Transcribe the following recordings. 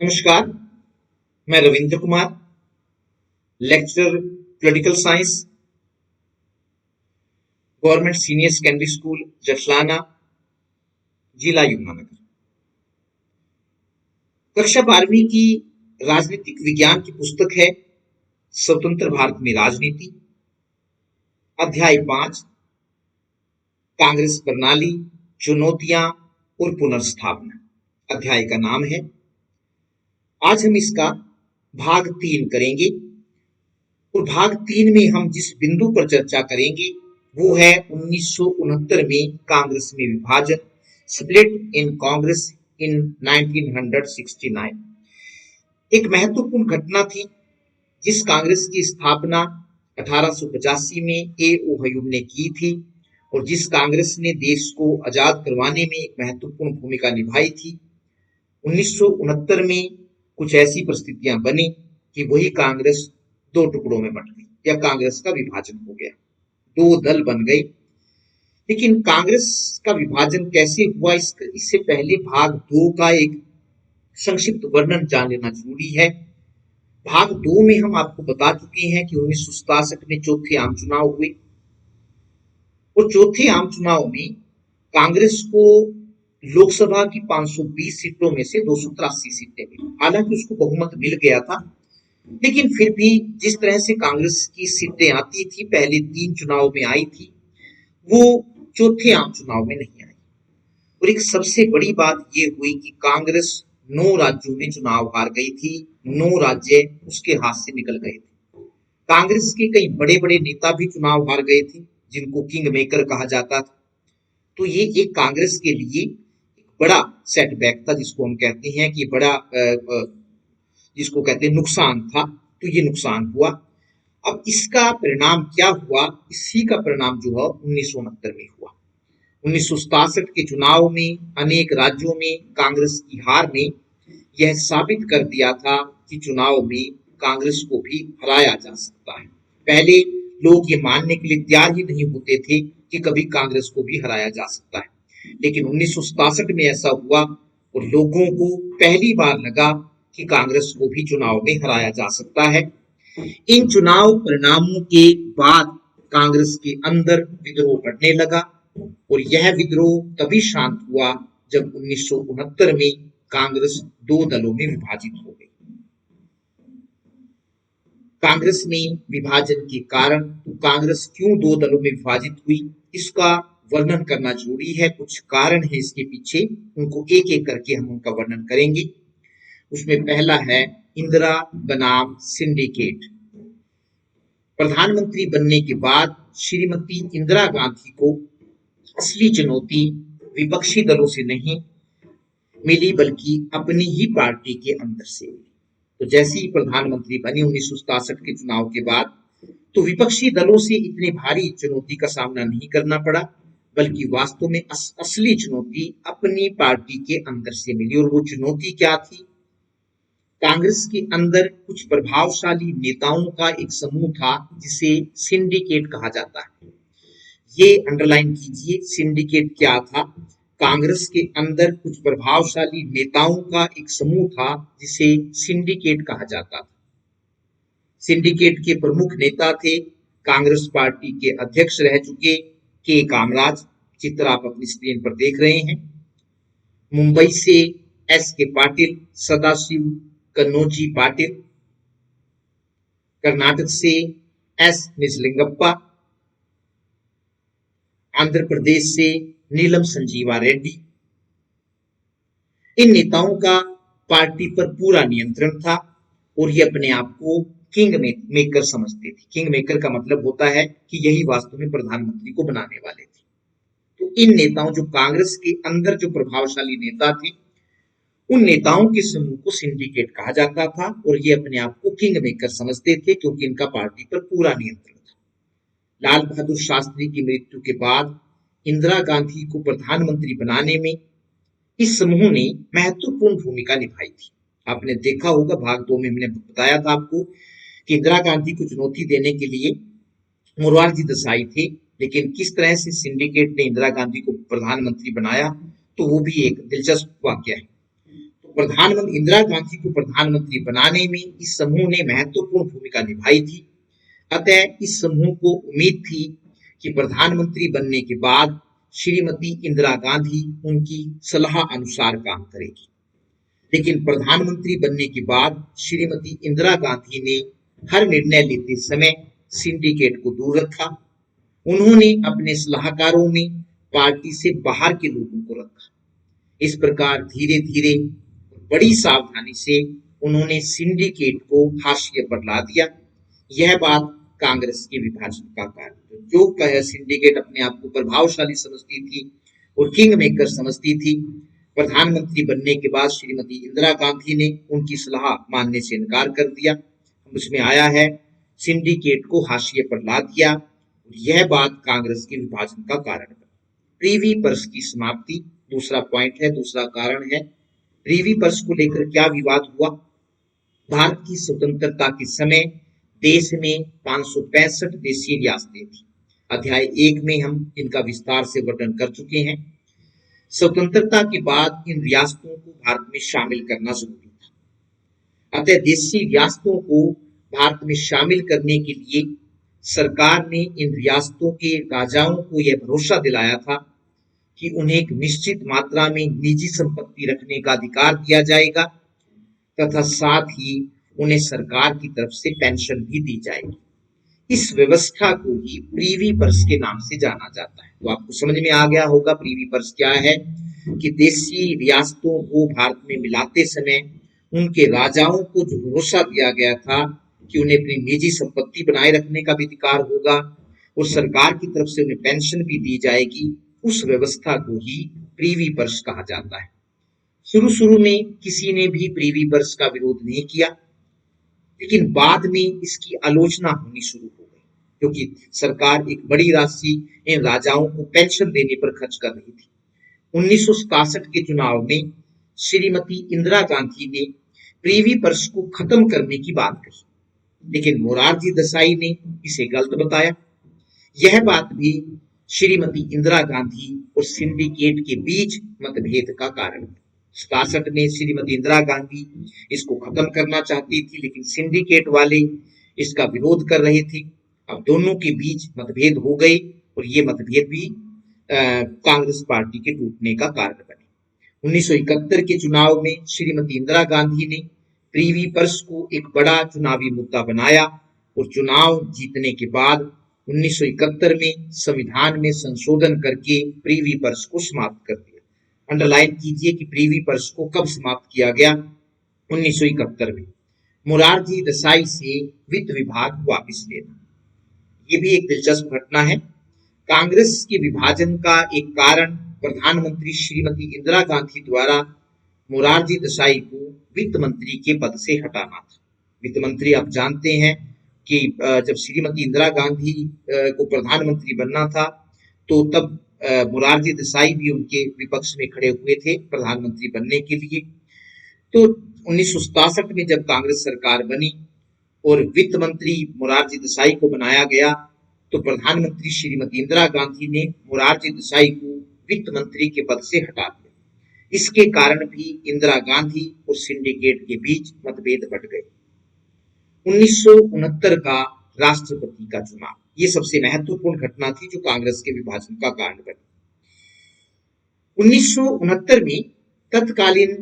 नमस्कार। मैं Ravindra Kumar, lecturer political science, government senior secondary school Jatlana, जिला यमुनानगर। कक्षा 12वीं की राजनीतिक विज्ञान की पुस्तक है स्वतंत्र भारत में राजनीति। अध्याय 5, कांग्रेस प्रणाली, चुनौतियां और पुनर्स्थापना। अध्याय का नाम है। आज हम इसका भाग 3 करेंगे और भाग 3 में हम जिस बिंदु पर चर्चा करेंगे वो है 1969 में कांग्रेस में विभाजन, स्प्लिट इन कांग्रेस इन 1969। एक महत्वपूर्ण घटना थी जिस कांग्रेस की स्थापना 1885 में ए.ओ. ह्यूम ने की थी और जिस कांग्रेस ने देश को आजाद करवाने में एक महत्वपूर्ण भूमिका निभाई थी। 1969 में कुछ ऐसी परिस्थितियां बनी कि वही कांग्रेस दो टुकड़ों में बंट गई या कांग्रेस का विभाजन हो गया, दो दल बन गए। लेकिन कांग्रेस का विभाजन कैसे हुआ, इससे पहले भाग 2 का एक संक्षिप्त वर्णन जान लेना जरूरी है। भाग 2 में हम आपको बता चुके हैं कि 1967 में चौथे आम चुनाव हुए और चौथे आम चुनाव में कांग्रेस को लोकसभा की 520 सीटों में से 283 सीटें मिली। हालांकि उसको बहुमत मिल गया था, लेकिन फिर भी जिस तरह से कांग्रेस की सीटें आती थी, पहले 3 चुनाव में आई थी, वो चौथे आम चुनाव में नहीं आई। और एक सबसे बड़ी बात ये हुई कि कांग्रेस 9 राज्यों में चुनाव हार गई थी। 9 राज्य उसके हाथ से निकल गए थे। कांग्रेस के कई बड़े बड़े नेता भी चुनाव हार गए थे, जिनको किंग मेकर कहा जाता था। तो ये एक कांग्रेस के लिए बड़ा सेटबैक था, जिसको हम कहते हैं कि बड़ा जिसको कहते हैं नुकसान था। तो ये नुकसान हुआ। अब इसका परिणाम क्या हुआ? इसी का परिणाम जो है 1969 में हुआ। 1967 के चुनाव में अनेक राज्यों में कांग्रेस की हार ने यह साबित कर दिया था कि चुनाव में कांग्रेस को भी हराया जा सकता है। पहले लोग ये मानने के लिए तैयार ही नहीं होते थे कि कभी कांग्रेस को भी हराया जा सकता है, लेकिन 1967 में ऐसा हुआ और लोगों को पहली बार लगा कि कांग्रेस को भी चुनाव में हराया जा सकता है। इन चुनाव परिणामों के बाद कांग्रेस के अंदर विद्रोह बढ़ने लगा और यह विद्रोह तभी शांत हुआ जब 1969 में कांग्रेस दो दलों में विभाजित हो गई। कांग्रेस में विभाजन के कारण कांग्रेस क्यों दो दलों में विभाजित हुई, इसका वर्णन करना जरूरी है। कुछ कारण है इसके पीछे, उनको एक एक करके हम उनका वर्णन करेंगे। उसमें पहला है इंदिरा बनाम सिंडिकेट। प्रधानमंत्री बनने के बाद श्रीमती इंदिरा गांधी को असली चुनौती विपक्षी दलों से नहीं मिली, बल्कि अपनी ही पार्टी के अंदर से मिली। तो जैसे ही प्रधानमंत्री बनी 1967 के चुनाव के बाद, तो विपक्षी दलों से इतनी भारी चुनौती का सामना नहीं करना पड़ा, बल्कि वास्तव में असली चुनौती अपनी पार्टी के अंदर से मिली। और वो चुनौती क्या थी? कांग्रेस के अंदर कुछ प्रभावशाली नेताओं का एक समूह था जिसे सिंडिकेट कहा जाता है। ये अंडरलाइन कीजिए, सिंडिकेट क्या था? कांग्रेस के अंदर कुछ प्रभावशाली नेताओं का एक समूह था जिसे सिंडिकेट कहा जाता था। सिंडिकेट के प्रमुख नेता थे कांग्रेस पार्टी के अध्यक्ष रह चुके के कामराज, चित्र आप अपनी स्क्रीन पर देख रहे हैं। मुंबई से एस के पाटिल, सदाशिव कन्नौजी पाटिल। कर्नाटक से एस निजलिंगप्पा। आंध्र प्रदेश से नीलम संजीवा रेड्डी। इन नेताओं का पार्टी पर पूरा नियंत्रण था और ये अपने आप को किंग मेकर समझते थे। किंग मेकर का मतलब होता है कि यही वास्तव में प्रधानमंत्री को बनाने वाले थे। तो इन नेताओं, जो कांग्रेस के अंदर जो प्रभावशाली नेता थे, उन नेताओं के समूह को सिंडिकेट कहा जाता था और ये अपने आप को किंग मेकर समझते थे क्योंकि इनका पार्टी पर पूरा नियंत्रण था। लाल बहादुर शास्त्री की मृत्यु के बाद इंदिरा गांधी को प्रधानमंत्री बनाने में इस समूह ने महत्वपूर्ण भूमिका निभाई थी। आपने देखा होगा, भाग 2 में हमने बताया था आपको कि इंदिरा गांधी को चुनौती देने के लिए मोरारजी देसाई थे, लेकिन किस तरह से सिंडिकेट ने इंदिरा गांधी को प्रधानमंत्री बनाया, तो वो भी एक दिलचस्प वाक्य है। तो प्रधानमंत्री इंदिरा गांधी को प्रधानमंत्री बनाने में इस समूह ने महत्वपूर्ण भूमिका निभाई थी। अतः इस समूह को उम्मीद थी कि प्रधानमंत्री बनने के बाद श्रीमती इंदिरा गांधी उनकी सलाह अनुसार काम करेगी। लेकिन प्रधानमंत्री बनने के बाद श्रीमती इंदिरा गांधी ने हर निर्णय लेते समय सिंडिकेट को दूर रखा। उन्होंने अपने सलाहकारों में पार्टी से बाहर के लोगों को रखा। इस प्रकार धीरे धीरे बड़ी सावधानी से उन्होंने सिंडिकेट को हाशिए पर ला दिया। यह बात कांग्रेस के विभाजन का कारण है। जो सिंडिकेट अपने आप को प्रभावशाली समझती थी और किंग मेकर समझती थी, प्रधानमंत्री बनने के बाद श्रीमती इंदिरा गांधी ने उनकी सलाह मानने से इनकार कर दिया। उसमें आया है सिंडिकेट को हाशिए पर ला दिया। यह बात कांग्रेस के विभाजन का कारण है। प्रीवी पर्स की समाप्ति दूसरा पॉइंट है, दूसरा कारण है। प्रीवी पर्स को लेकर क्या विवाद हुआ? भारत की स्वतंत्रता के समय देश में 565 देशीय रियासतें थी। अध्याय 1 में हम इनका विस्तार से वर्णन कर चुके हैं। स्वतंत्रता के बाद इन रियासतों को भारत में शामिल करना जरूरी था। अतः देशी रियासतों को भारत में शामिल करने के लिए सरकार ने इन रियासतों के राजाओं को यह भरोसा दिलाया था कि उन्हें एक निश्चित मात्रा में निजी संपत्ति रखने का अधिकार दिया जाएगा तथा साथ ही उन्हें सरकार की तरफ से पेंशन भी दी जाएगी। इस व्यवस्था को ही प्रीवी पर्स के नाम से जाना जाता है। तो आपको समझ में आ गया होगा प्रीवी पर्स क्या है, कि देशी रियासतों को भारत में मिलाते समय उनके राजाओं को जो भरोसा दिया गया था कि उन्हें अपनी निजी संपत्ति बनाए रखने का भी अधिकार होगा और सरकार की तरफ से उन्हें पेंशन भी दी जाएगी, उस व्यवस्था को ही प्रीवी पर्स कहा जाता है। शुरू में किसी ने भी प्रीवी पर्स का विरोध नहीं किया, लेकिन बाद में इसकी आलोचना होनी शुरू हो गई, क्योंकि सरकार एक बड़ी राशि इन राजाओं को पेंशन देने पर खर्च कर रही थी। 1967 के चुनाव में श्रीमती इंदिरा गांधी ने प्रीवी पर्स को खत्म करने की बात कही, लेकिन मोरारजी देसाई ने इसे गलत बताया। यह बात भी श्रीमती इंदिरा गांधी और सिंडिकेट के बीच मतभेद का कारण है। 67 में श्रीमती इंदिरा गांधी इसको खत्म करना चाहती थी, लेकिन सिंडिकेट वाले इसका विरोध कर रहे थे। अब दोनों के बीच मतभेद हो गए और ये मतभेद भी कांग्रेस पार्टी के टूटने का कारण बने। 1971 के चुनाव में श्रीमती इंदिरा गांधी ने प्रीवी पर्स को एक बड़ा चुनावी मुद्दा बनाया और चुनाव जीतने के बाद 1971 में संविधान में संशोधन करके प्रीवी पर्स को समाप्त कर दिया। अंडरलाइन कीजिए कि प्रीवी पर्स को कब समाप्त किया गया? 1971 में। मोरारजी देसाई से वित्त विभाग वापस लेना, ये भी एक दिलचस्प घटना है। कांग्रेस के विभाजन का एक कारण प्रधानमंत्री श्रीमती इंदिरा गांधी द्वारा मोरारजी देसाई को वित्त मंत्री के पद से हटाना था। वित्त मंत्री आप जानते हैं कि जब श्रीमती इंदिरा गांधी को प्रधानमंत्री बनना था तो तब मोरारजी देसाई भी उनके विपक्ष में खड़े हुए थे प्रधानमंत्री बनने के लिए। तो 1967 में जब कांग्रेस सरकार बनी और वित्त मंत्री मोरारजी देसाई को बनाया गया, तो प्रधानमंत्री श्रीमती इंदिरा गांधी ने मोरारजी देसाई को वित्त मंत्री के पद से हटा दिया। इसके कारण भी इंदिरा गांधी और सिंडिकेट के बीच मतभेद बढ़ गए। 1969 का राष्ट्रपति का चुनाव, ये सबसे महत्वपूर्ण घटना थी जो कांग्रेस के विभाजन का कारण बनी। 1969 में तत्कालीन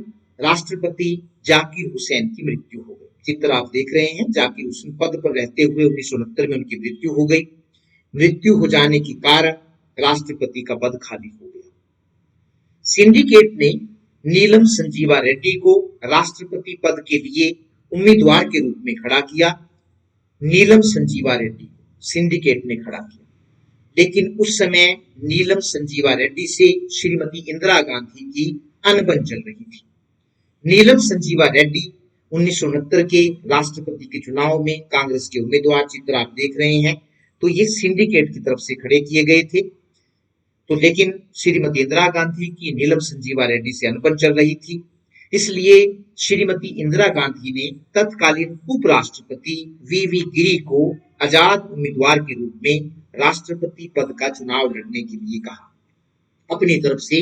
राष्ट्रपति जाकिर हुसैन की मृत्यु हो गई। चित्र आप देख रहे हैं, जाकिर हुसैन पद पर रहते हुए 1969 में उनकी मृत्यु हो गई। मृत्यु हो जाने के कारण राष्ट्रपति का पद खाली हो गया। सिंडिकेट ने नीलम संजीवा रेड्डी को राष्ट्रपति पद के लिए उम्मीदवार के रूप में खड़ा किया। नीलम संजीवा रेड्डी सिंडिकेट ने खड़ा किया, लेकिन उस समय नीलम संजीवा रेड्डी से श्रीमती इंदिरा गांधी की अनबन चल रही थी। नीलम संजीवा रेड्डी 1969 के राष्ट्रपति के चुनाव में कांग्रेस के उम्मीदवार, चित्र आप देख रहे हैं, तो ये सिंडिकेट की तरफ से खड़े किए गए थे। तो लेकिन श्रीमती इंदिरा गांधी की नीलम संजीवा रेड्डी से अनबन चल रही थी, इसलिए श्रीमती इंदिरा गांधी ने तत्कालीन उपराष्ट्रपति वीवी गिरी को आजाद उम्मीदवार के रूप में राष्ट्रपति पद का चुनाव लड़ने के लिए कहा। अपनी तरफ से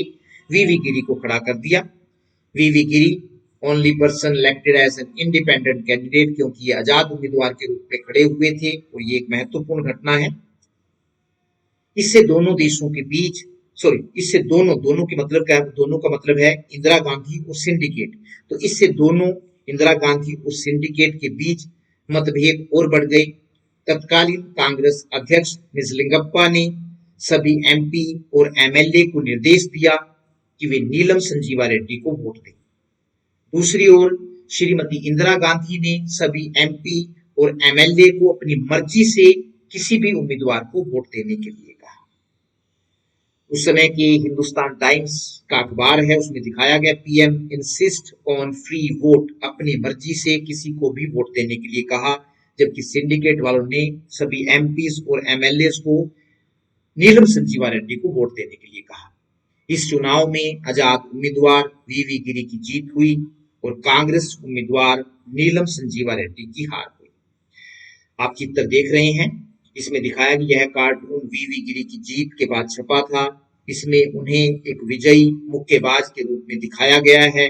वीवी गिरी को खड़ा कर दिया। V V Giri only person elected as an independent candidate, क्योंकि ये आजाद उम्मीदवार के रूप में खड़े हुए थे और ये एक महत्वपूर्ण घटना है। इससे दोनों देशों के बीच इससे दोनों के मतलब क्या है? दोनों का मतलब है इंदिरा गांधी और सिंडिकेट। तो इससे दोनों इंदिरा गांधी और सिंडिकेट के बीच मतभेद और बढ़ गई। तत्कालीन कांग्रेस अध्यक्ष निजलिंगप्पा ने सभी एमपी और एमएलए को निर्देश दिया कि वे नीलम संजीवा रेड्डी को वोट दें। दूसरी ओर श्रीमती इंदिरा गांधी ने सभी एमपी और एमएलए को अपनी मर्जी से किसी भी उम्मीदवार को वोट देने के लिए कहा। उस समय की हिंदुस्तान टाइम्स का अखबार है, उसमें दिखाया गया PM insist on free vote, अपनी मर्जी से किसी को भी वोट देने के लिए कहा, जबकि सिंडिकेट वालों ने सभी एमपीज और एमएलए को नीलम संजीवा रेड्डी को वोट देने के लिए कहा। इस चुनाव में आजाद उम्मीदवार वीवी गिरी की जीत हुई और कांग्रेस उम्मीदवार नीलम संजीवा रेड्डी की हार हुई। आप चित्र देख रहे हैं, इसमें दिखाया गया है कार्टून वीवी गिरी की जीत के बाद छपा था। इसमें उन्हें एक विजयी मुक्केबाज के रूप में दिखाया गया है।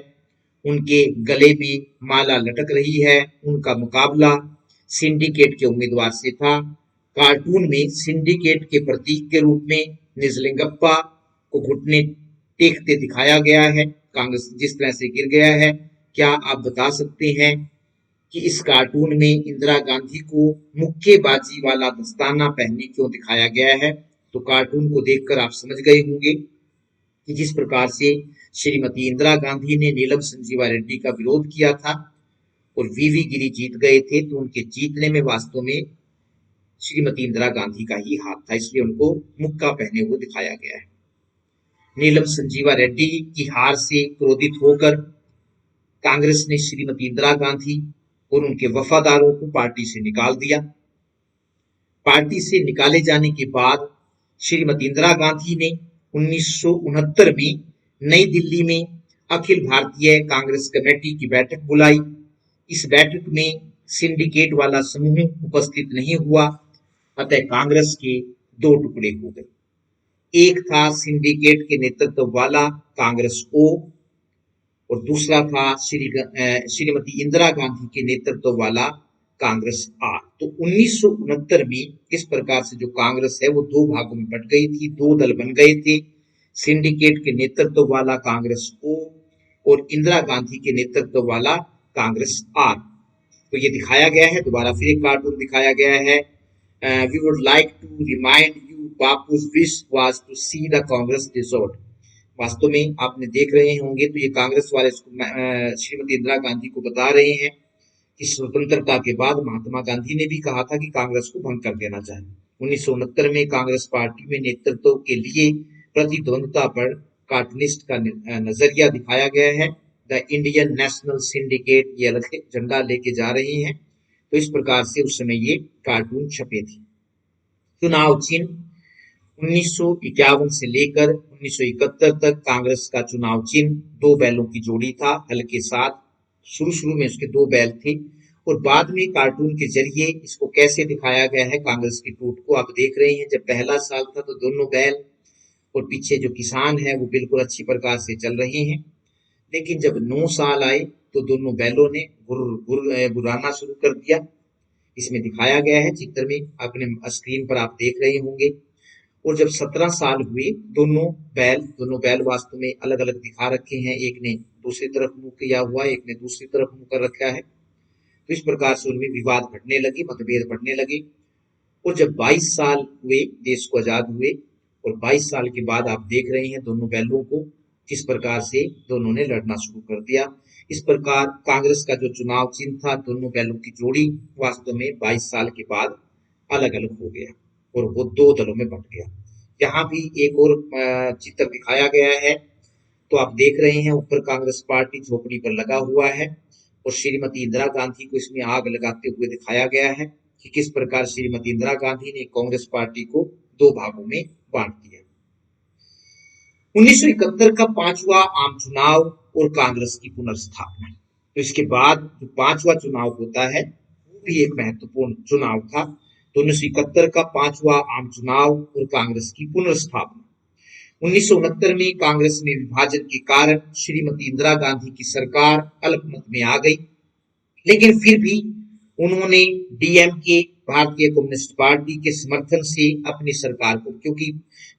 उनके गले में माला लटक रही है। उनका मुकाबला सिंडिकेट के उम्मीदवार से था। कार्टून में सिंडिकेट के प्रतीक के रूप में निजलिंगप्पा को घुटने टेकते दिखाया गया है। कांग्रेस जिस तरह से गिर गया है, क्या आप बता सकते हैं कि इस कार्टून में इंदिरा गांधी को मुक्केबाजी वाला दस्ताना पहने क्यों दिखाया गया है? तो कार्टून को देखकर आप समझ गए होंगे कि जिस प्रकार से श्रीमती इंदिरा गांधी ने नीलम संजीवा रेड्डी का विरोध किया था और वीवी गिरी जीत गए थे, तो उनके जीतने में वास्तव में श्रीमती इंदिरा गांधी का ही हाथ था, इसलिए उनको मुक्का पहने हुए दिखाया गया है। नीलम संजीवा रेड्डी की हार से क्रोधित होकर कांग्रेस ने श्रीमती इंदिरा गांधी और उनके वफादारों को पार्टी से निकाल दिया। पार्टी से निकाले जाने के बाद श्रीमती इंदिरा गांधी ने 1969 में नई दिल्ली में अखिल भारतीय कांग्रेस कमेटी की बैठक बुलाई। इस बैठक में सिंडिकेट वाला समूह उपस्थित नहीं हुआ, अतः कांग्रेस के दो टुकड़े हो गए। एक था सिंडिकेट के नेतृत्व वाला कांग्रेस ओ और दूसरा था श्रीमती इंदिरा गांधी के नेतृत्व वाला कांग्रेस आर। तो 1969 में इस प्रकार से जो कांग्रेस है वो दो भागों में बट गई थी, दो दल बन गए थे, सिंडिकेट के नेतृत्व वाला कांग्रेस ओ और इंदिरा गांधी के नेतृत्व वाला कांग्रेस आर। तो ये दिखाया गया है, दोबारा फिर एक कार्टून दिखाया गया है। We would like to remind you बापू's wish was to see the Congress dissolved। वास्तव में आपने देख रहे होंगे तो ये कांग्रेस वाले श्रीमती इंदिरा गांधी को बता रहे हैं कि स्वतंत्रता के बाद महात्मा गांधी ने भी कहा था कि कांग्रेस को भंग कर देना चाहिए। 1969 में कांग्रेस पार्टी में नेतृत्व के लिए प्रतिद्वंद्विता पर कार्टूनिस्ट का नजरिया दिखाया गया है। द इंडियन नेशनल सिंडिकेट, ये अलग झंडा लेके जा रहे हैं। तो इस प्रकार से उस समय ये कार्टून छपे थे। चुनाव चिन्ह 1951 से लेकर 1971 तक कांग्रेस का चुनाव चिन्ह दो बैलों की जोड़ी था, हल के साथ। शुरू में उसके दो बैल थे और बाद में कार्टून के जरिए इसको कैसे दिखाया गया है कांग्रेस की टूट को आप देख रहे हैं। जब पहला साल था तो दोनों बैल और पीछे जो किसान है वो बिल्कुल अच्छी प्रकार से चल रहे हैं, लेकिन जब 9 साल आए तो दोनों बैलों ने गुर्राना शुरू कर दिया। इसमें दिखाया गया है चित्र में, अपने स्क्रीन पर आप देख रहे होंगे। और जब 17 साल हुए दोनों बैल वास्तव में अलग अलग दिखा रखे हैं, एक ने दूसरी तरफ मुंह किया हुआ, एक ने दूसरी तरफ मुंह कर रखा है। तो इस प्रकार से उनमें विवाद बढ़ने लगे, मतभेद बढ़ने लगे। और जब 22 साल हुए देश को आजाद हुए और 22 साल के बाद आप देख रहे हैं दोनों बैलों को किस प्रकार से दोनों ने लड़ना शुरू कर दिया। इस प्रकार कांग्रेस का जो चुनाव चिन्ह था दोनों बैलों की जोड़ी वास्तव में 22 साल के बाद अलग अलग हो गया और वो दो दलों में बंट गया। यहाँ भी एक और चित्र दिखाया गया है, तो आप देख रहे हैं ऊपर कांग्रेस पार्टी झोपड़ी पर लगा हुआ है और श्रीमती इंदिरा गांधी को इसमें आग लगाते हुए दिखाया गया है कि किस प्रकार श्रीमती इंदिरा गांधी ने कांग्रेस पार्टी को दो भागों में बांट दिया। 1971 का 5वां आम चुनाव और कांग्रेस की पुनर्स्थापना। तो इसके बाद जो 5वां चुनाव होता है वो भी एक महत्वपूर्ण चुनाव था। तो 1971 का 5वां आम चुनाव और कांग्रेस की पुनर्स्थापना। 1969 में कांग्रेस में विभाजन के कारण श्रीमती इंदिरा गांधी की सरकार अल्पमत में आ गई, लेकिन फिर भी उन्होंने डीएमके भारतीय कम्युनिस्ट पार्टी के समर्थन से अपनी सरकार को, क्योंकि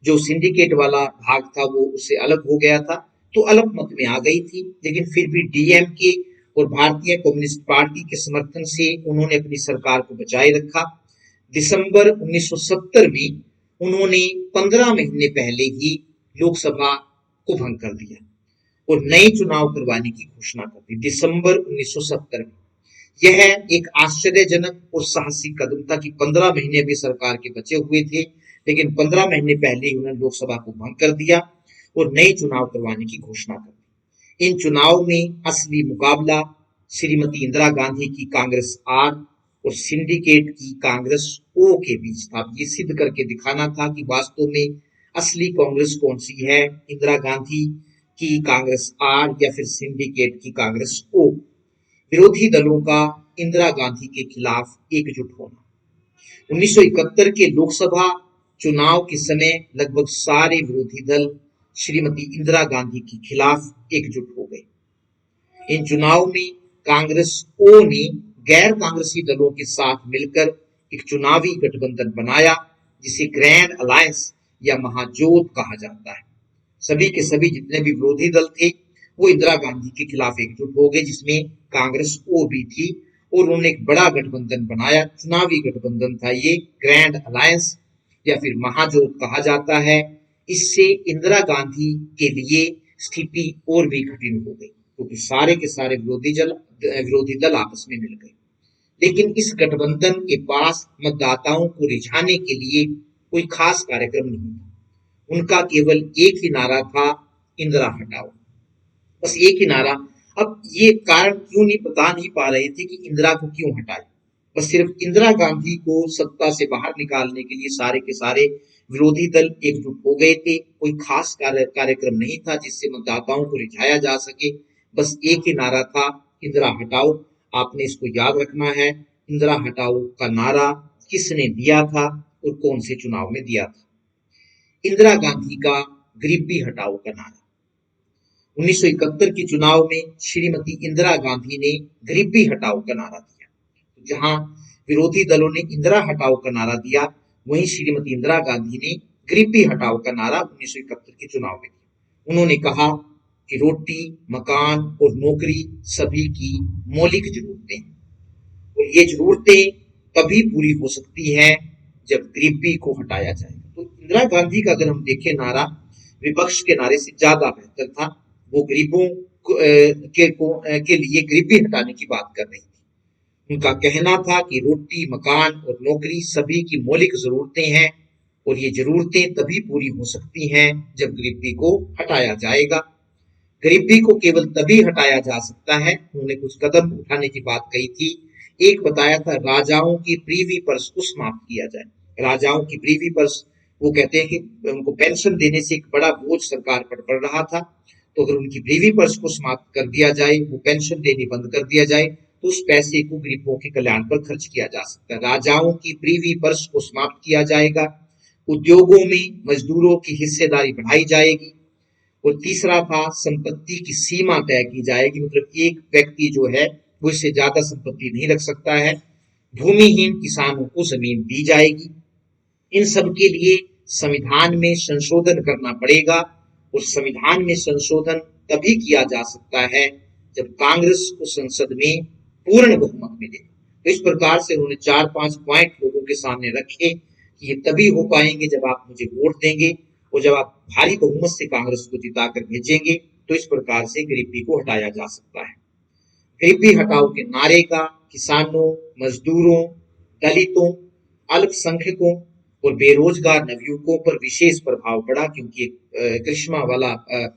जो सिंडिकेट वाला भाग था वो उससे अलग हो गया था, तो अल्पमत में आ गई थी, लेकिन फिर भी डीएमके और भारतीय कम्युनिस्ट पार्टी के समर्थन से उन्होंने अपनी सरकार को बचाए रखा। दिसंबर 1970 में उन्होंने 15 महीने पहले ही लोकसभा को भंग कर दिया और नए चुनाव करवाने की घोषणा कर दी दिसंबर 1970 में। यह एक आश्चर्यजनक और साहसिक कदम था कि 15 महीने भी सरकार के बचे हुए थे, लेकिन 15 महीने पहले ही उन्होंने लोकसभा को भंग कर दिया और नए चुनाव करवाने की घोषणा कर दी। इन चुनाव में असली मुकाबला श्रीमती इंदिरा गांधी की कांग्रेस आर और सिंडिकेट की कांग्रेस ओ के बीच था। ये सिद्ध करके दिखाना था कि वास्तव में असली कांग्रेस कौन सी है, इंदिरा गांधी की कांग्रेस आर या फिर सिंडिकेट की कांग्रेस ओ। विरोधी दलों का इंदिरा गांधी के खिलाफ एकजुट होना। 1971 के लोकसभा चुनाव के समय लगभग सारे विरोधी दल श्रीमती इंदिरा गांधी के खिलाफ एकजुट हो गए। इन चुनाव में कांग्रेस ओ ने गैर कांग्रेसी दलों के साथ मिलकर एक चुनावी गठबंधन बनाया, जिसे ग्रैंड अलायंस या महाजोत कहा जाता है। सभी के सभी जितने भी विरोधी दल थे वो इंदिरा गांधी के खिलाफ एकजुट हो गए, जिसमें कांग्रेस ओ भी थी, और उन्होंने एक बड़ा गठबंधन बनाया। चुनावी गठबंधन था ये, ग्रैंड अलायंस या फिर महाजोत कहा जाता है। इससे इंदिरा गांधी के लिए स्थिति और भी कठिन हो गई, क्योंकि सारे के सारे विरोधी दल आपस में मिल गए। लेकिन इस गठबंधन के पास मतदाताओं को रिझाने के लिए कोई खास कार्यक्रम नहीं था। उनका केवल एक ही नारा था, इंदिरा हटाओ, बस एक ही नारा। अब ये कारण क्यों नहीं बता नहीं पा रहे थे कि इंदिरा को क्यों हटाए, बस सिर्फ इंदिरा गांधी को सत्ता से बाहर निकालने के लिए सारे के सारे विरोधी दल एकजुट हो गए थे। कोई खास कार्यक्रम नहीं था जिससे मतदाताओं को रिझाया जा सके, बस एक ही नारा था, इंदिरा हटाओ। आपने इसको याद रखना है, इंदिरा हटाओ का नारा किसने दिया था और कौन से चुनाव में दिया था। इंदिरा गांधी का गरीबी हटाओ का नारा। 1971 के चुनाव में श्रीमती इंदिरा गांधी ने गरीबी हटाओ का नारा दिया। जहां विरोधी दलों ने इंदिरा हटाओ का नारा दिया, वहीं श्रीमती इंदिरा गांधी ने गरीबी हटाओ का नारा 1971 के चुनाव में दिया। उन्होंने कहा कि रोटी, मकान और नौकरी सभी की मौलिक जरूरतें हैं, और ये जरूरतें तभी पूरी हो सकती हैं जब गरीबी को हटाया जाएगा। तो इंदिरा गांधी का अगर हम देखें नारा, विपक्ष के नारे से ज्यादा बेहतर था। वो गरीबों के लिए गरीबी हटाने की बात कर रही थी। उनका कहना था कि रोटी, मकान और नौकरी सभी की मौलिक जरूरतें हैं, और ये जरूरतें तभी पूरी हो सकती हैं जब गरीबी को हटाया जाएगा। गरीबी को केवल तभी हटाया जा सकता है, उन्होंने कुछ कदम उठाने की बात कही थी। एक बताया था, राजाओं की प्रीवी पर्स को समाप्त किया जाए। राजाओं की प्रीवी पर्स, वो कहते हैं कि उनको पेंशन देने से एक बड़ा बोझ सरकार पर पड़ रहा था, तो अगर उनकी प्रीवी पर्स को समाप्त कर दिया जाए, वो पेंशन देनी बंद कर दिया जाए, तो उस पैसे को गरीबों के कल्याण पर खर्च किया जा सकता है। राजाओं की प्रीवी पर्स को समाप्त किया जाएगा। उद्योगों में मजदूरों की हिस्सेदारी बढ़ाई जाएगी। और तीसरा था, संपत्ति की सीमा तय की जाएगी, मतलब एक व्यक्ति जो है वो इससे ज्यादा संपत्ति नहीं रख सकता है। भूमिहीन किसानों को जमीन दी जाएगी। इन सब के लिए संविधान में संशोधन करना पड़ेगा, और संविधान में संशोधन तभी किया जा सकता है जब कांग्रेस को संसद में पूर्ण बहुमत मिले। तो इस प्रकार से उन्होंने 4-5 पॉइंट लोगों के सामने रखे कि ये तभी हो पाएंगे जब आप मुझे वोट देंगे, और जब आप भारी बहुमत से कांग्रेस को जिताकर भेजेंगे, तो इस प्रकार से गरीबी को हटाया जा सकता है। गरीबी हटाओ के नारे का किसानों, मजदूरों, दलितों, अल्पसंख्यकों और बेरोजगार नवयुवकों पर विशेष प्रभाव पड़ा, क्योंकि करिश्मा वाला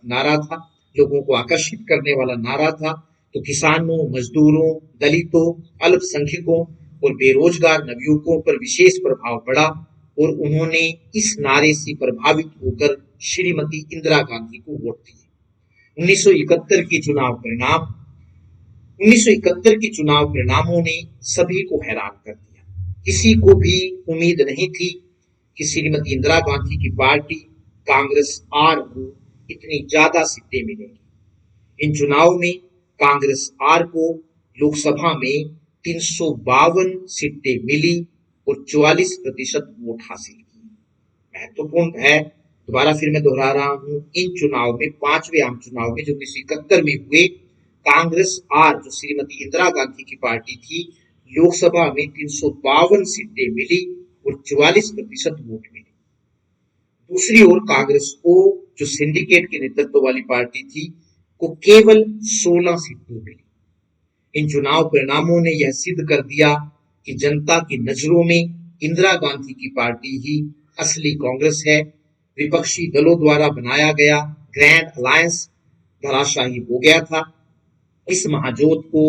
नारा था, लोगों को आकर्षित करने वाला नारा था। तो किसानों, मजदूरों, दलितों, अल्पसंख्यकों और बेरोजगार नवयुवकों पर विशेष प्रभाव पड़ा, और उन्होंने इस नारे से प्रभावित होकर श्रीमती इंदिरा गांधी को वोट दिए। 1971 के चुनाव परिणाम 1971 के चुनाव परिणामों ने सभी को हैरान कर दिया। किसी को भी उम्मीद नहीं थी कि श्रीमती इंदिरा गांधी की पार्टी कांग्रेस आर को इतनी ज्यादा सीटें मिलेंगी। इन चुनाव में कांग्रेस आर को लोकसभा में 352 सीटें मिली और 44% वोट हासिल किए। महत्वपूर्ण है, दोबारा फिर मैं दोहरा रहा हूं, इन चुनाव में, पांचवें आम चुनाव में जो 1971 में हुए, कांग्रेस आर जो श्रीमती इंदिरा गांधी की पार्टी थी, लोकसभा में 352 सीटें मिली और 44% वोट मिले। दूसरी ओर कांग्रेस को, जो सिंडिकेट के नेतृत्व वाली पार्टी थी, को केवल 16 सीटें मिली। इन चुनाव परिणामों ने यह सिद्ध कर दिया कि जनता की नजरों में इंदिरा गांधी की पार्टी ही असली कांग्रेस है। विपक्षी दलों द्वारा बनाया गया ग्रैंड अलायंस धराशायी हो गया था। इस महाजोत को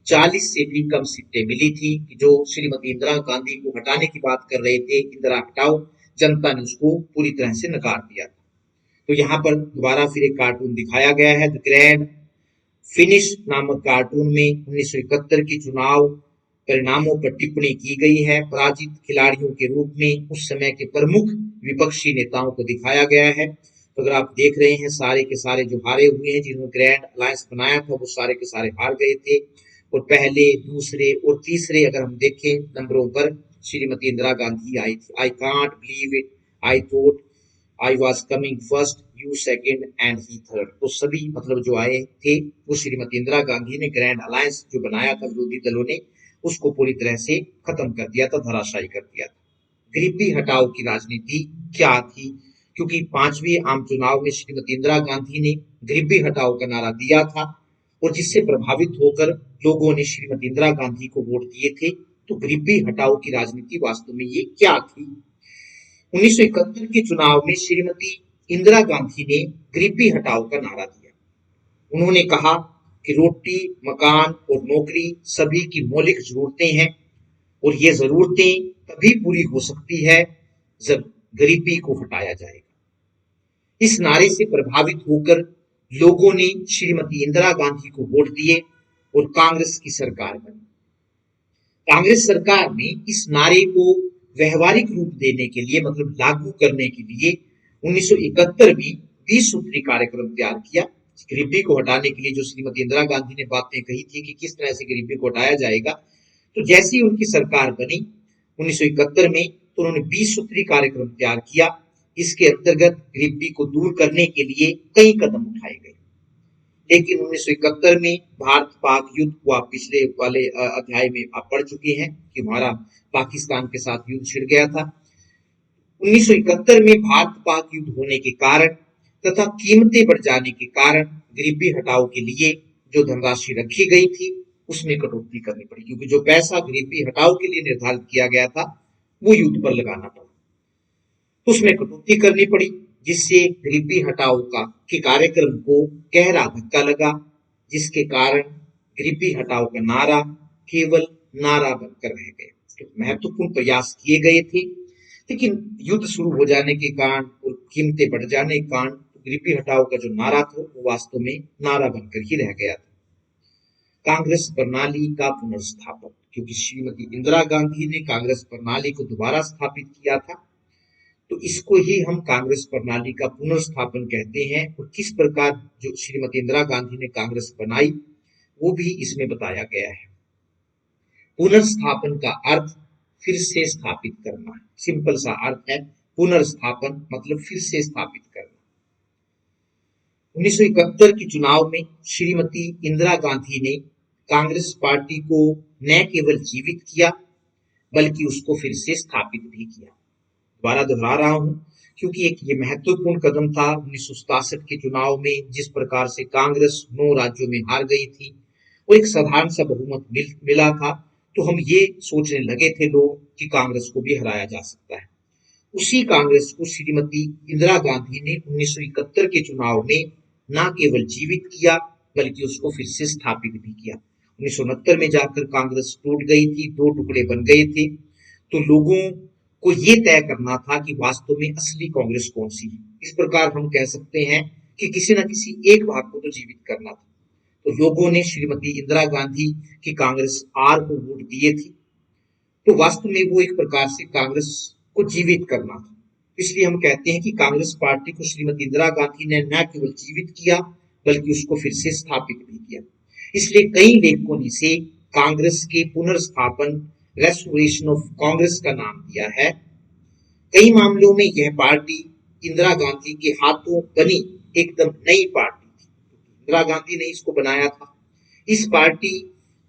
40 से भी कम सीटें मिली थी, जो श्रीमती इंदिरा गांधी को हटाने की बात कर रहे थे, इंदिरा हटाओ, जनता ने उसको पूरी तरह से नकार दिया था। तो यहाँ पर दोबारा फिर एक कार्टून दिखाया गया है, द ग्रैंड फिनिश नामक कार्टून में 1971 के चुनाव परिणामों पर टिप्पणी की गई है। पराजित खिलाड़ियों के रूप में उस समय के प्रमुख विपक्षी नेताओं को दिखाया गया है। तो अगर आप देख रहे हैं, सारे के सारे जो हारे हुए हैं, जिन्होंने ग्रैंड अलायंस बनाया था, वो सारे के सारे हार गए थे। और पहले, दूसरे और तीसरे अगर हम देखें नंबरों पर, श्रीमती इंदिरा गांधी आई थी। I can't believe it, I thought I was coming first, you second and he third. तो सभी मतलब जो आए थे वो श्रीमती इंदिरा गांधी ने ग्रैंड अलायंस जो बनाया था विरोधी दलों ने, उसको पूरी तरह से खत्म कर दिया था, धराशायी कर दिया था। गरीबी हटाओ की राजनीति क्या थी? क्योंकि पांचवी आम चुनाव में श्रीमती इंदिरा गांधी ने गरीबी हटाओ का नारा दिया था और जिससे प्रभावित होकर लोगों ने श्रीमती इंदिरा गांधी को वोट दिए थे। तो गरीबी हटाओ की राजनीति वास्तव में ये क्या थी? 1971 के चुनाव में श्रीमती इंदिरा गांधी ने गरीबी हटाओ का नारा दिया। उन्होंने कहा कि रोटी, मकान और नौकरी सभी की मौलिक जरूरतें हैं और ये जरूरतें तभी पूरी हो सकती है जब गरीबी को हटाया जाएगा। इस नारे से प्रभावित होकर लोगों ने श्रीमती इंदिरा गांधी को वोट दिए और कांग्रेस की सरकार बनी। कांग्रेस सरकार ने इस नारे को व्यवहारिक रूप देने के लिए, मतलब लागू करने के लिए 1971 में 20 सूत्री कार्यक्रम तैयार किया। गरीबी को हटाने के लिए जो श्रीमती इंदिरा गांधी ने बातें कही थी कि किस तरह से गरीबी को हटाया जाएगा, तो जैसे ही उनकी सरकार बनी 1971 में, तो उन्होंने 20 सूत्री कार्यक्रम तैयार किया। इसके अंतर्गत गरीबी को दूर करने के लिए कई कदम उठाए गए। लेकिन 1971 में भारत पाक युद्ध को आप पिछले वाले अध्याय में आप पढ़ चुके हैं कि हमारा पाकिस्तान के साथ युद्ध छिड़ गया था। 1971 में भारत पाक युद्ध होने के कारण तथा कीमतें बढ़ जाने के कारण गरीबी हटाओ के लिए जो धनराशि रखी गई थी उसमें कटौती करनी पड़ी, क्योंकि जो पैसा गरीबी हटाओ के लिए निर्धारित किया गया था वो युद्ध पर लगाना पड़ा, तो उसमें कटौती करनी पड़ी, जिससे गरीबी हटाओ के कार्यक्रम को गहरा धक्का लगा, जिसके कारण गरीबी हटाओ का नारा केवल नारा बनकर रह गया। तो महत्वपूर्ण प्रयास किए गए थे, लेकिन युद्ध शुरू हो जाने के कारण और कीमतें बढ़ जाने के कारण गरीबी हटाओ का जो नारा था वो वास्तव में नारा बनकर ही रह गया था। कांग्रेस प्रणाली का पुनर्स्थापन, क्योंकि श्रीमती इंदिरा गांधी ने कांग्रेस प्रणाली को दोबारा स्थापित किया था, तो इसको ही हम कांग्रेस प्रणाली का पुनर्स्थापन कहते हैं। और किस प्रकार जो श्रीमती इंदिरा गांधी ने कांग्रेस बनाई वो भी इसमें बताया गया है। पुनर्स्थापन का अर्थ फिर से स्थापित करना है, सिंपल सा अर्थ है पुनर्स्थापन, मतलब फिर से स्थापित करना। 1971 के चुनाव में श्रीमती इंदिरा गांधी ने कांग्रेस पार्टी को न केवल जीवित किया बल्कि उसको फिर से स्थापित भी किया। दोबारा दोहरा रहा हूं क्योंकि एक ये महत्वपूर्ण कदम था। 1967 के चुनाव में जिस प्रकार से कांग्रेस 9 राज्यों में हार गई थी और एक साधारण सा बहुमत मिला था, तो हम ये सोचने लगे थे लोग कि कांग्रेस को भी हराया जा सकता है। उसी कांग्रेस को श्रीमती इंदिरा गांधी ने 1971 के चुनाव में न केवल जीवित किया बल्कि उसको फिर से स्थापित भी किया। 1969 में जाकर कांग्रेस टूट गई थी, 2 टुकड़े बन गए थे। तो लोगों को ये तय करना था कि वास्तव में असली कांग्रेस कौन सी है। इस प्रकार हम कह सकते हैं कि किसी न किसी एक भाग को तो जीवित करना था। तो लोगों ने श्रीमती इंदिरा गांधी की कांग्रेस आर को वोट दिए थे। तो वास्तव में वो एक प्रकार से कांग्रेस को जीवित करना था। इसलिए हम कहते हैं कि कांग्रेस पार्टी को श्रीमती इंदिरा गांधी ने न केवल जीवित किया बल्कि उसको फिर से स्थापित भी किया। इसलिए कई लेखकों ने इसे कांग्रेस के पुनर्स्थापन, रेस्टोरेशन ऑफ कांग्रेस का नाम दिया है। कई मामलों में यह पार्टी इंदिरा गांधी के हाथों बनी एकदम नई पार्टी थी। इंदिरा गांधी ने इसको बनाया था। इस पार्टी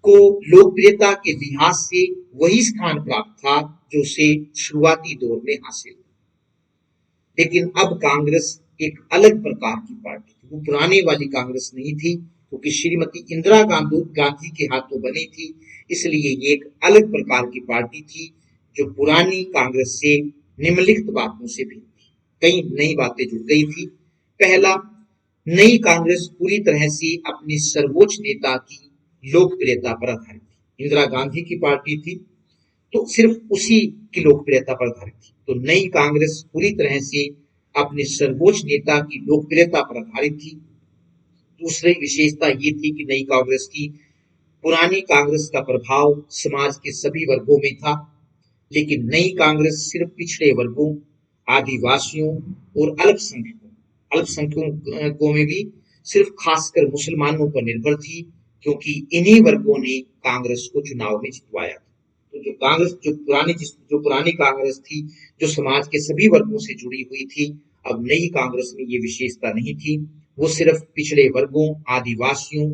को लोकप्रियता के लिहाज से वही स्थान प्राप्त था जो उसे शुरुआती दौर में हासिल। लेकिन अब कांग्रेस एक अलग प्रकार की पार्टी थी। वो पुराने वाली कांग्रेस नहीं थी, क्योंकि श्रीमती इंदिरा गांधी के हाथों बनी थी। इसलिए ये एक अलग प्रकार की पार्टी थी जो पुरानी कांग्रेस से निम्नलिखित बातों से भिन्न थी। कई नई बातें जुड़ गई थी। पहला, नई कांग्रेस पूरी तरह से अपने सर्वोच्च नेता की लोकप्रियता पर आधारित थी। इंदिरा गांधी की पार्टी थी तो सिर्फ उसी की लोकप्रियता पर आधारित थी। तो नई कांग्रेस पूरी तरह से अपने सर्वोच्च नेता की लोकप्रियता पर आधारित थी। दूसरी विशेषता ये थी कि नई कांग्रेस की पुरानी कांग्रेस का प्रभाव समाज के सभी वर्गों में था, लेकिन नई कांग्रेस सिर्फ पिछड़े वर्गों, आदिवासियों और अल्पसंख्यकों में भी सिर्फ खासकर मुसलमानों पर निर्भर थी, क्योंकि इन्हीं वर्गों ने कांग्रेस को चुनाव में जितवाया था। तो जो पुरानी कांग्रेस थी, जो समाज के सभी वर्गों से जुड़ी हुई थी, अब नई कांग्रेस में ये विशेषता नहीं थी। वो सिर्फ पिछड़े वर्गों, आदिवासियों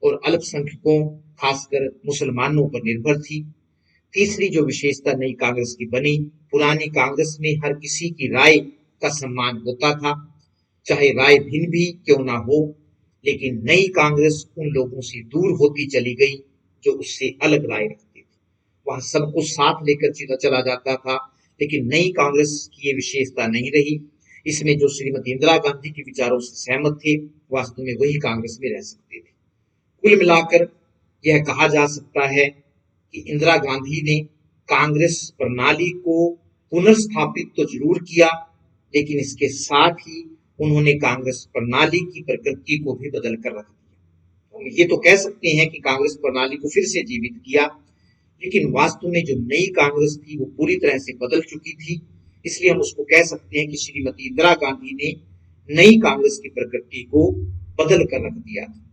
और अल्पसंख्यकों, खासकर मुसलमानों पर निर्भर थी। तीसरी जो विशेषता नई कांग्रेस की बनी, पुरानी कांग्रेस में हर किसी की राय का सम्मान होता था, चाहे राय भिन्न भी क्यों ना हो। लेकिन नई कांग्रेस उन लोगों से दूर होती चली गई जो उससे अलग राय रखते थे। वहां सबको साथ लेकर चला जाता था। लेकिन नई कांग्रेस की ये विशेषता नहीं रही। इसमें जो श्रीमती इंदिरा गांधी के विचारों से सहमत थे, वास्तव में वही कांग्रेस में रह सकते थे। कुल मिलाकर यह कहा जा सकता है कि इंदिरा गांधी ने कांग्रेस प्रणाली को पुनर्स्थापित तो जरूर किया, लेकिन इसके साथ ही उन्होंने कांग्रेस प्रणाली की प्रकृति को भी बदल कर रख दिया। हम ये तो कह सकते हैं कि कांग्रेस प्रणाली को फिर से जीवित किया, लेकिन वास्तव में जो नई कांग्रेस थी वो पूरी तरह से बदल चुकी थी। इसलिए हम उसको कह सकते हैं कि श्रीमती इंदिरा गांधी ने नई कांग्रेस की प्रकृति को बदल कर रख दिया था।